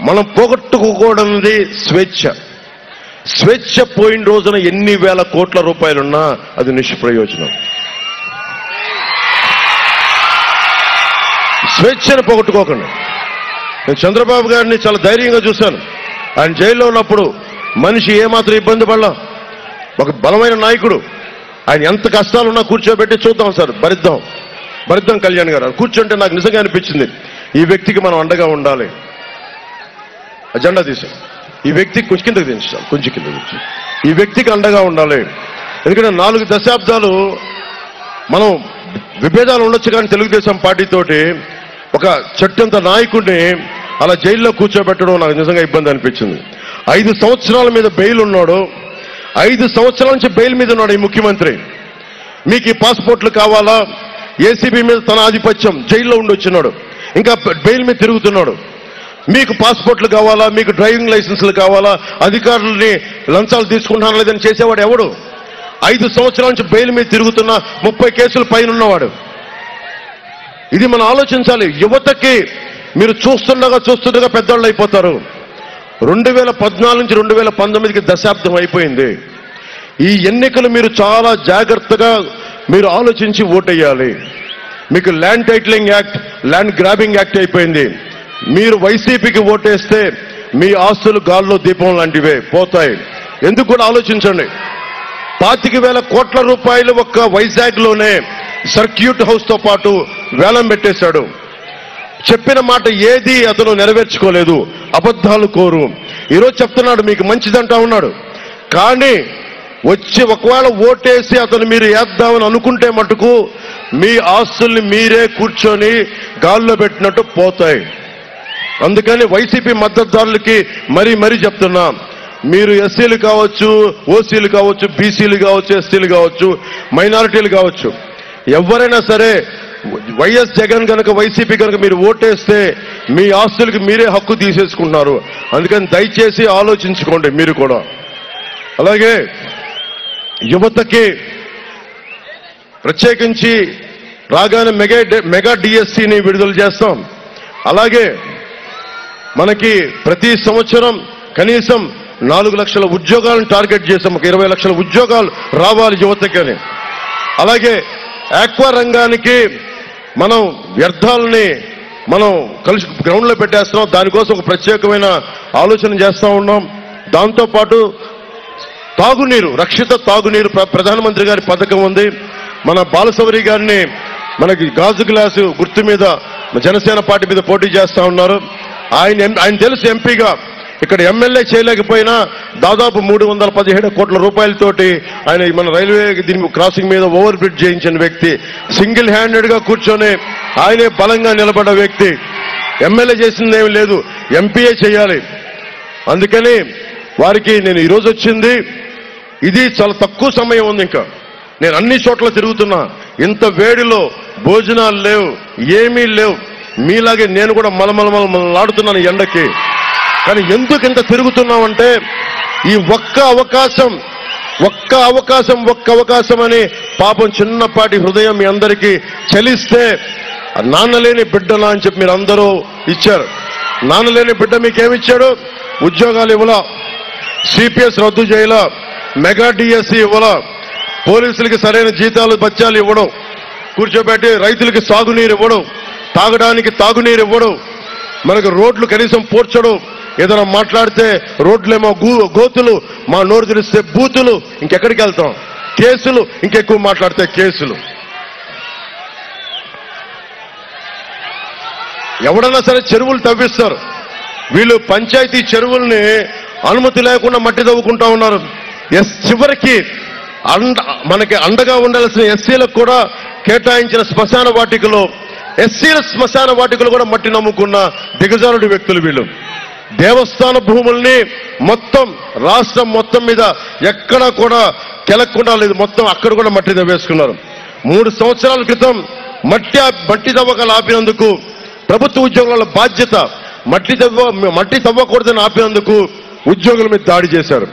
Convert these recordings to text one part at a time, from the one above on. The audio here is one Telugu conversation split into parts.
మనం పోగొట్టుకోకూడనిది స్వేచ్ఛ. స్వేచ్ఛ పోయిన రోజున ఎన్ని వేల కోట్ల రూపాయలున్నా అది నిష్ప్రయోజనం. స్వేచ్ఛను పోగొట్టుకోకండి. నేను చంద్రబాబు గారిని చాలా ధైర్యంగా చూశాను. ఆయన జైల్లో ఉన్నప్పుడు మనిషి ఏమాత్రం ఇబ్బంది పడలా. ఒక బలమైన నాయకుడు. ఆయన ఎంత కష్టాలున్నా కూర్చోబెట్టి చూద్దాం సార్, భరిద్దాం కళ్యాణ్ గారు కూర్చుంటే నాకు నిజంగా అనిపించింది, ఈ వ్యక్తికి మనం అండగా ఉండాలి. అజెండా తీసాం, ఈ వ్యక్తికి కొంచెం కిందకి దించాం, కొంచెం కింద దించాం, ఈ వ్యక్తికి అండగా ఉండాలి. ఎందుకంటే 4 దశాబ్దాలు మనం విభేదాలు ఉండొచ్చు, కానీ తెలుగుదేశం పార్టీతోటి ఒక చెట్టంత నాయకుడిని అలా జైల్లో కూర్చోబెట్టడం నాకు నిజంగా ఇబ్బంది అనిపించింది. 5 సంవత్సరాల మీద బెయిల్ ఉన్నాడు. 5 సంవత్సరాల నుంచి బెయిల్ మీద ఉన్నాడు ఈ ముఖ్యమంత్రి. మీకు ఈ పాస్పోర్ట్లు కావాలా? ఏసీబీ మీద తన ఆధిపత్యం, జైల్లో ఉండి వచ్చినాడు, ఇంకా బెయిల్ మీద తిరుగుతున్నాడు. మీకు పాస్పోర్ట్లు కావాలా? మీకు డ్రైవింగ్ లైసెన్స్లు కావాలా? అధికారులని లంచాలు తీసుకుంటాను లేదని చేసేవాడు ఎవడు? 5 సంవత్సరాల నుంచి బెయిల్ మీద తిరుగుతున్న 30 కేసులు పైన ఉన్నవాడు. ఇది మనం ఆలోచించాలి. యువతకి మీరు చూస్తుండగా పెద్దవాళ్ళు అయిపోతారు. 2014 నుంచి 2019కి దశాబ్దం అయిపోయింది. ఈ ఎన్నికలు మీరు చాలా జాగ్రత్తగా మీరు ఆలోచించి ఓటేయాలి. మీకు land titling act, land grabbing act అయిపోయింది. మీరు వైసీపీకి ఓటేస్తే మీ ఆస్తులు గాల్లో దీపం లాంటివే పోతాయి. ఎందుకు కూడా ఆలోచించండి. 25,000 కోట్ల రూపాయలు ఒక్క వైజాగ్లోనే సర్క్యూట్ హౌస్ తో పాటు వేలం పెట్టేశాడు. చెప్పిన మాట ఏది అతను నెరవేర్చుకోలేదు. అబద్ధాలు కోరు. ఈరోజు చెప్తున్నాడు మీకు మంచిదంటా ఉన్నాడు. కానీ వచ్చి ఒకవేళ ఓటేసి అతను మీరు వేద్దామని అనుకుంటే మటుకు మీ ఆస్తుల్ని మీరే కూర్చొని గాల్లో పెట్టినట్టు పోతాయి. అందుకని వైసీపీ మద్దతుదారులకి మరీ చెప్తున్నా, మీరు ఎస్సీలు కావచ్చు, ఓసీలు కావచ్చు, బీసీలు కావచ్చు, ఎస్టీలు కావచ్చు, మైనారిటీలు కావచ్చు, ఎవరైనా సరే వైఎస్ జగన్ కనుక వైసీపీ కనుక మీరు ఓటేస్తే మీ ఆస్తులకి మీరే హక్కు తీసేసుకుంటున్నారు. అందుకని దయచేసి ఆలోచించుకోండి మీరు కూడా. అలాగే యువతకి ప్రత్యేకించి రాగానే మెగా డిఎస్సిని విడుదల చేస్తాం. అలాగే మనకి ప్రతి సంవత్సరం కనీసం 4 లక్షల ఉద్యోగాలను టార్గెట్ చేసాం. ఒక 20 లక్షల ఉద్యోగాలు రావాలి యువతకి అని. అలాగే ఆక్వా రంగానికి మనం వ్యర్థాలని మనం కలిసి గ్రౌండ్లో పెట్టేస్తున్నాం. దానికోసం ఒక ప్రత్యేకమైన ఆలోచన చేస్తూ ఉన్నాం. దాంతోపాటు తాగునీరు, రక్షిత తాగునీరు ప్రధానమంత్రి గారి పథకం ఉంది. మన బాలశౌరి గారిని మనకి గాజు గ్లాసు గుర్తు మీద జనసేన పార్టీ మీద పోటీ చేస్తా ఉన్నారు. ఆయన తెలుసు ఎంపీగా, ఇక్కడ ఎమ్మెల్యే చేయలేకపోయినా దాదాపు 317 కోట్ల రూపాయలతోటి ఆయన మన రైల్వే దీని క్రాసింగ్ మీద ఓవర్ బ్రిడ్జ్ చేయించిన వ్యక్తి. సింగిల్ హ్యాండెడ్ గా కూర్చొని ఆయనే బలంగా నిలబడ్డ వ్యక్తి. ఎమ్మెల్యే చేసిందేమీ లేదు, ఎంపీఏ చేయాలి. అందుకని వారికి నేను ఈరోజు వచ్చింది, ఇది చాలా తక్కువ సమయం ఉంది. ఇంకా నేను అన్ని చోట్ల తిరుగుతున్నా. ఇంత వేడిలో భోజనాలు లేవు, ఏమీ లేవు. మీలాగే నేను కూడా మలమలాడుతున్నాను ఎండకి. కానీ ఎందుకు ఇంత తిరుగుతున్నామంటే ఈ ఒక్క అవకాశం అని పాపం చిన్నపాటి హృదయం మీ అందరికీ చలిస్తే నాన్నలేని బిడ్డలా అని చెప్పి మీరు అందరూ ఇచ్చారు. నాన్నలేని బిడ్డ మీకేమిచ్చాడు? ఉద్యోగాలు ఇవ్వలా, సిపిఎస్ రద్దు చేయలా, మెగా డిఎస్సి ఇవ్వలా, పోలీసులకి సరైన జీతాలు బత్యాలు ఇవ్వడం, కూర్చోబెట్టి రైతులకి సాగునీరు ఇవ్వడం, తాగడానికి తాగునీరు ఇవ్వడం, మనకు రోడ్లు కనీసం పోర్చడం. ఏదైనా మాట్లాడితే రోడ్లేమో గోతులు, మా నోరు తెరిస్తే బూతులు, ఇంకెక్కడికి వెళ్తాం? కేసులు, ఇంకెక్కువ మాట్లాడితే కేసులు. ఎవడన్నా సరే చెరువులు తవ్విస్తారు. వీళ్ళు పంచాయతీ చెరువుల్ని అనుమతి లేకుండా మట్టి తవ్వుకుంటా ఉన్నారు. చివరికి మనకి అండగా ఉండాల్సిన ఎస్సీలకు కూడా కేటాయించిన శ్మశాన వాటికలో ఎస్సీల శ్మశాన వాటికలు కూడా మట్టి నమ్ముకున్న దిగజారుడి వ్యక్తులు వీళ్ళు. దేవస్థాన భూముల్ని మొత్తం రాష్ట్రం మొత్తం మీద ఎక్కడా కూడా కెలక్కుండా లేదు, మొత్తం అక్కడ కూడా మట్టి తవ్వేసుకున్నారు. 3 సంవత్సరాల క్రితం మట్టి తవ్వకాలు ఆపినందుకు ప్రభుత్వ ఉద్యోగుల బాధ్యత. మట్టి తవ్వకూడదని ఆపినందుకు ఉద్యోగుల మీద దాడి చేశారు.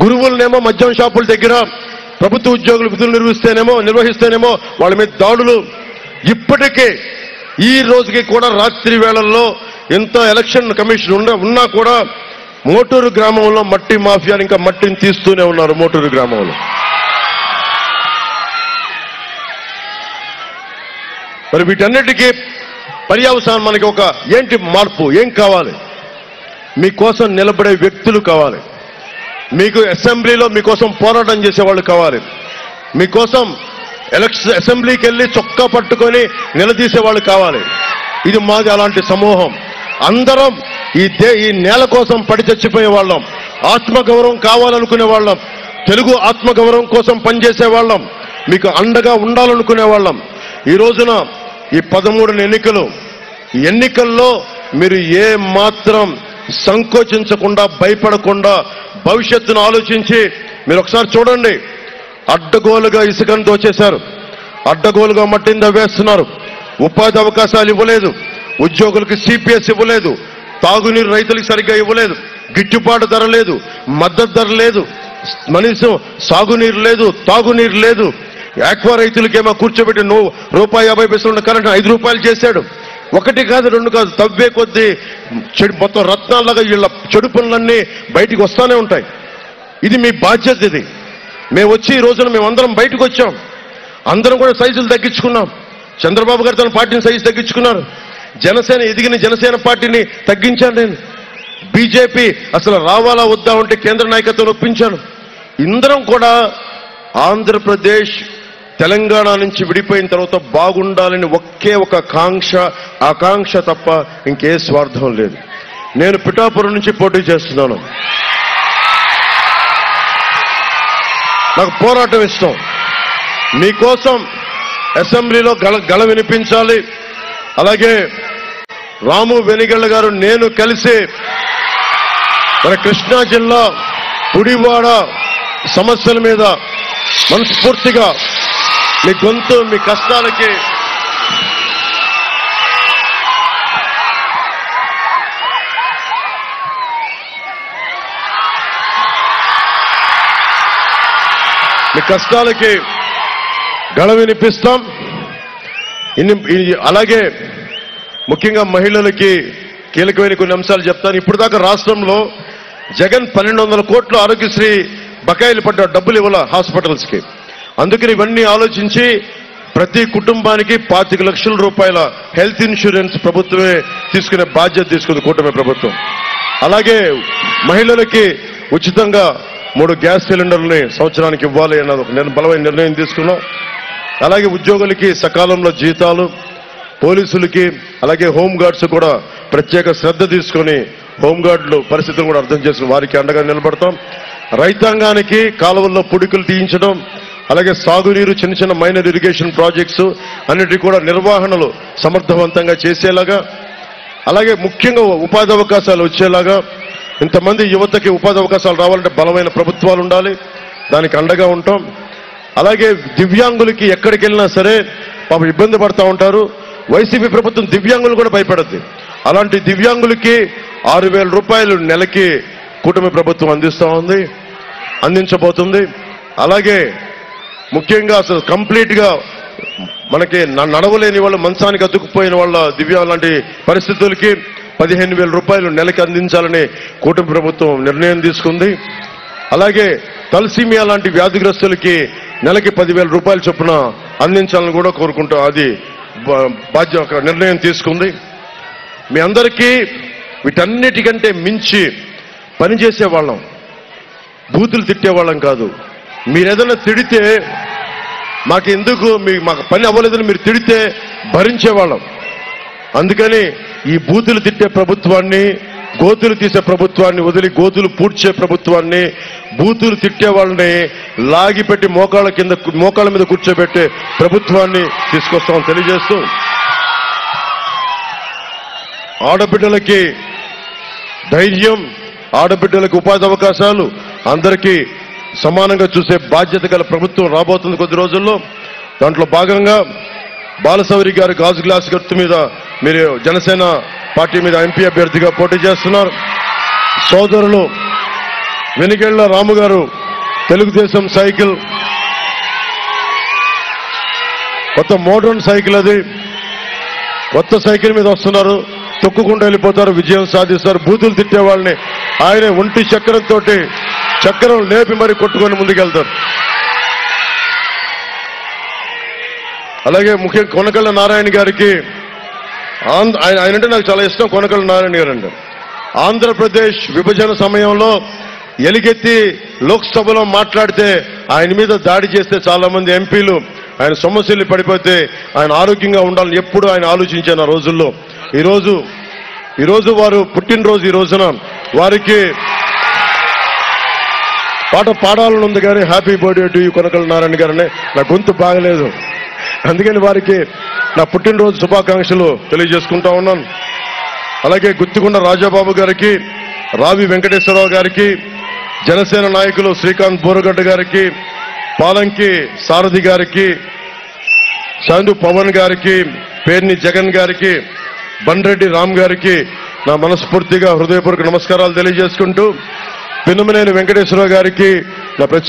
గురువులనేమో మద్యం షాపుల దగ్గర ప్రభుత్వ ఉద్యోగులు విధులు నిర్వహిస్తేనేమో వాళ్ళ మీద దాడులు. ఇప్పటికే ఈ రోజుకి కూడా రాత్రి వేళల్లో ఇంత ఎలక్షన్ కమిషన్ ఉన్నా కూడా మోటూరు గ్రామంలో మట్టి మాఫియా ఇంకా మట్టిని తీస్తూనే ఉన్నారు. మోటూరు గ్రామంలో మరి వీటన్నిటికీ పర్యవసానం మనకి ఒక ఏంటి మార్పు ఏం కావాలి? మీకోసం నిలబడే వ్యక్తులు కావాలి. మీకు అసెంబ్లీలో మీకోసం పోరాటం చేసేవాళ్ళు కావాలి. మీకోసం అసెంబ్లీకి వెళ్ళి చొక్కా పట్టుకొని నిలదీసేవాళ్ళు కావాలి. ఇది మాది అలాంటి సమూహం. అందరం ఈ నేల కోసం పడి చచ్చిపోయే వాళ్ళం. ఆత్మగౌరవం కావాలనుకునే వాళ్ళం. తెలుగు ఆత్మగౌరవం కోసం పనిచేసే వాళ్ళం. మీకు అండగా ఉండాలనుకునే వాళ్ళం. ఈ రోజున ఈ 13 ఎన్నికల్లో మీరు ఏ మాత్రం సంకోచించకుండా భయపడకుండా భవిష్యత్తును ఆలోచించి మీరు ఒకసారి చూడండి. అడ్డగోలుగా ఇసుకను దోచేశారు. అడ్డగోలుగా మట్టిని తవ్వేస్తున్నారు. ఉపాధి అవకాశాలు ఇవ్వలేదు. ఉద్యోగులకు సిపిఎస్ ఇవ్వలేదు. తాగునీరు రైతులకు సరిగ్గా ఇవ్వలేదు. గిట్టుబాటు ధర లేదు. మద్దతు ధర లేదు. కనీసం సాగునీరు లేదు. తాగునీరు లేదు. ఆక్వా రైతులకేమో కూర్చోబెట్టి ₹1.50 కరెంట్ 5 రూపాయలు చేశాడు. ఒకటి కాదు, రెండు కాదు, తవ్వే కొద్దీ మొత్తం రత్నాల్లాగా వీళ్ళ చెడు పనులన్నీ బయటికి వస్తూనే ఉంటాయి. ఇది మీ బాధ్యత. ఇది మేము వచ్చి ఈ రోజున మేమందరం బయటకు వచ్చాం. అందరం కూడా సైజులు తగ్గించుకున్నాం. చంద్రబాబు గారు తన పార్టీని సైజు తగ్గించుకున్నారు. జనసేన ఎదిగిన జనసేన పార్టీని తగ్గించాను నేను. బీజేపీ అసలు రావాలా వద్దా అంటే కేంద్ర నాయకత్వం ఒప్పించాను. ఇందరం కూడా ఆంధ్రప్రదేశ్ తెలంగాణ నుంచి విడిపోయిన తర్వాత బాగుండాలని ఒకే ఒక ఆకాంక్ష తప్ప ఇంకే స్వార్థం లేదు. నేను పిఠాపురం నుంచి పోటీ చేస్తున్నాను. నాకు పోరాటం ఇష్టం. మీకోసం అసెంబ్లీలో గళ వినిపించాలి. అలాగే రాము వెనిగళ్ల గారు నేను కలిసి మన కృష్ణా జిల్లా గుడివాడ సమస్యల మీద మనస్ఫూర్తిగా మీ గొంతు మీ కష్టాలకి గళ వినిపిస్తాం. అలాగే ముఖ్యంగా మహిళలకి కీలకమైన కొన్ని అంశాలు చెప్తాను. ఇప్పుడు దాకా రాష్ట్రంలో జగన్ 1200 కోట్లు ఆరోగ్యశ్రీ బకాయిలు పడ్డ డబ్బులు ఇవ్వాల హాస్పిటల్స్కి. అందుకని ఇవన్నీ ఆలోచించి ప్రతి కుటుంబానికి 25 లక్షల రూపాయల హెల్త్ ఇన్సూరెన్స్ ప్రభుత్వమే తీసుకునే బాధ్యత తీసుకుంది కూటమి ప్రభుత్వం. అలాగే మహిళలకి ఉచితంగా 3 గ్యాస్ సిలిండర్లని సంవత్సరానికి ఇవ్వాలి అన్నది ఒక బలమైన నిర్ణయం తీసుకున్నాం. అలాగే ఉద్యోగులకి సకాలంలో జీతాలు, పోలీసులకి అలాగే హోంగార్డ్స్ కూడా ప్రత్యేక శ్రద్ధ తీసుకొని హోంగార్డులు పరిస్థితులు కూడా అర్థం చేసుకుని వారికి అండగా నిలబడతాం. రైతాంగానికి కాలువల్లో పుడికలు తీయించడం, అలాగే సాగునీరు, చిన్న చిన్న మైనర్ ఇరిగేషన్ ప్రాజెక్ట్స్ అన్నిటి కూడా నిర్వహణలు సమర్థవంతంగా చేసేలాగా, అలాగే ముఖ్యంగా ఉపాధి అవకాశాలు వచ్చేలాగా, ఇంతమంది యువతకి ఉపాధి అవకాశాలు రావాలంటే బలమైన ప్రభుత్వాలు ఉండాలి. దానికి అండగా ఉంటాం. అలాగే దివ్యాంగులకి ఎక్కడికి వెళ్ళినా సరే పాపం ఇబ్బంది పడతా ఉంటారు. వైసీపీ ప్రభుత్వం దివ్యాంగులు కూడా భయపడద్ది. అలాంటి దివ్యాంగులకి 6000 రూపాయలు నెలకి కూటమి ప్రభుత్వం అందించబోతుంది. అలాగే ముఖ్యంగా అసలు కంప్లీట్గా మనకి నడవలేని వాళ్ళు, మంచానికి అతుక్కుపోయిన వాళ్ళ దివ్యాంగులు లాంటి పరిస్థితులకి 15,000 రూపాయలు నెలకి అందించాలని కూటమి ప్రభుత్వం నిర్ణయం తీసుకుంది. అలాగే తలసీమియా లాంటి వ్యాధిగ్రస్తులకి నెలకి 10,000 రూపాయల చొప్పున అందించాలని కూడా కోరుకుంటూ అది బాధ్యత నిర్ణయం తీసుకుంది. మీ అందరికీ వీటన్నిటికంటే మించి పనిచేసే వాళ్ళం, బూతులు తిట్టేవాళ్ళం కాదు. మీరేదైనా తిడితే మాకు పని అవ్వలేదని మీరు తిడితే భరించేవాళ్ళం. అందుకని ఈ బూతులు తిట్టే ప్రభుత్వాన్ని, గోతులు తీసే ప్రభుత్వాన్ని వదిలి గోతులు పూడ్చే ప్రభుత్వాన్ని, బూతులు తిట్టే వాళ్ళని లాగిపెట్టి మోకాళ్ళ మీద కూర్చోబెట్టే ప్రభుత్వాన్ని తీసుకొస్తామని తెలియజేస్తూ, ఆడబిడ్డలకి ధైర్యం, ఆడబిడ్డలకు ఉపాధి అవకాశాలు అందరికీ సమానంగా చూసే బాధ్యత గల ప్రభుత్వం రాబోతుంది కొద్ది రోజుల్లో. దాంట్లో భాగంగా బాలశౌరి గారు గాజు గ్లాస్ గుర్తు మీద మీరు జనసేన పార్టీ మీద ఎంపీ అభ్యర్థిగా పోటీ చేస్తున్నారు. సోదరులు వెనిగళ్ల రాము గారు తెలుగుదేశం సైకిల్, కొత్త మోడర్న్ సైకిల్, అది కొత్త సైకిల్ మీద వస్తున్నారు. తొక్కుకుంటూ వెళ్ళిపోతారు, విజయం సాధిస్తారు. బూతులు తిట్టే వాళ్ళని ఆయన ఒంటి చక్రంతో చక్రం లేపి మరి కొట్టుకొని ముందుకెళ్తారు. అలాగే ముఖ్యంగా కొనకళ్ళ నారాయణ గారికి, ఆయన అంటే నాకు చాలా ఇష్టం. కొనకళ్ళ నారాయణ గారు అంటే ఆంధ్రప్రదేశ్ విభజన సమయంలో ఎలుగెత్తి లోక్సభలో మాట్లాడితే ఆయన మీద దాడి చేస్తే చాలా మంది ఎంపీలు ఆయన సమస్యలు పడిపోతే ఆయన ఆరోగ్యంగా ఉండాలని ఎప్పుడు ఆయన ఆలోచించాను ఆ రోజుల్లో. ఈరోజు వారు పుట్టినరోజు. ఈ రోజున వారికి పాట పాడాలని ఉంది కానీ happy birthday to you Konakalla Narayana గారని నా గొంతు బాగలేదు, అందుకని వారికి నా పుట్టినరోజు శుభాకాంక్షలు తెలియజేసుకుంటా ఉన్నాను. అలాగే గుత్తికొండ రాజాబాబు గారికి, రావి వెంకటేశ్వరరావు గారికి, జనసేన నాయకులు శ్రీకాంత్ బోరగడ్డ గారికి, పాలంకి సారథి గారికి, చందు పవన్ గారికి, పేర్ని జగన్ గారికి, బండ్రెడ్డి రామ్ గారికి నా మనస్ఫూర్తిగా హృదయపూర్వక నమస్కారాలు తెలియజేసుకుంటూ, పిన్నమనేని వెంకటేశ్వరరావు గారికి నా